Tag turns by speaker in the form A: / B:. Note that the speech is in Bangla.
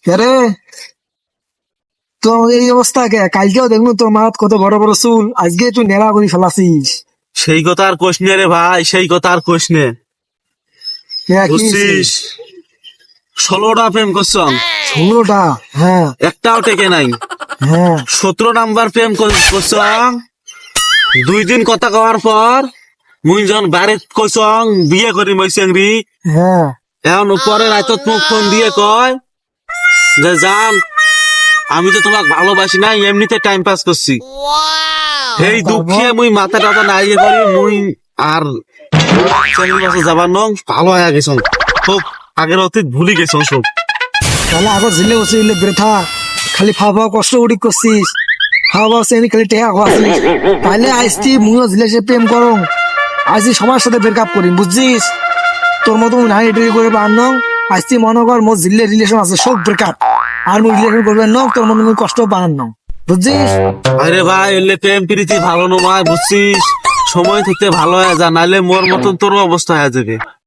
A: আরে তো এই অবস্থা কে? কালকেও দেখুন তোর মাথাত কত বড় বড় চুল, আজকে তুই নেড়া করে ফেলাছিস।
B: সেই কথা আর কোশ নে রে ভাই, সেই কথা আর কোশ নে।
A: কি
B: বুঝছিস 16টা প্রেম করছম,
A: 16টা? হ্যাঁ
B: একটাও টেকে নাই।
A: হ্যাঁ
B: 17 নাম্বার প্রেম করছম, 2 দিন কথা কওয়ার পর মুই যখন বাড়ি কইছং বিয়ে করি মইসেংরি,
A: হ্যাঁ।
B: এখন উপরে রাত মুখ ফোন দিয়ে কয় যে জান আমি তো তোমাকে ভালোবাসি না, এমনিতে টাইম পাস করছি। এই দুঃখে মুই মাথা টাথা নাইয়ে করি মুই আর চ্যাংড়ি বাসে যাবার নং ভালো হয়ে গেছং, খুব আগের অতীত ভুলি গেছং সব।
A: তাহলে আগর ঝিলে বসে বৃথা খালি খাওয়া খাওয়া কষ্ট উড়ি করছিস, খাওয়া খাওয়া সে খালি টেহা খাওয়াছিস। তাহলে আইসটি মুইও ঝিলে সে প্রেম করং, আইসি সবার সাথে ব্রেকআপ করি, বুঝছিস? তোর মতো নাই এটি করে বান্ধব আইসটি মনে কর মোর ঝিলে রিলেশন আছে সব ব্রেকআপ, আর মুই রিলেশন করবে ন তোর মতো মুই কষ্ট বানান ন, বুঝছিস?
B: আরে ভাই এলে প্রেম প্রীতি ভালো নয়, বুঝছিস? সময় থাকতে ভালো হয়ে যা, নাহলে মোর মতন তোর অবস্থা হয়ে যাবে।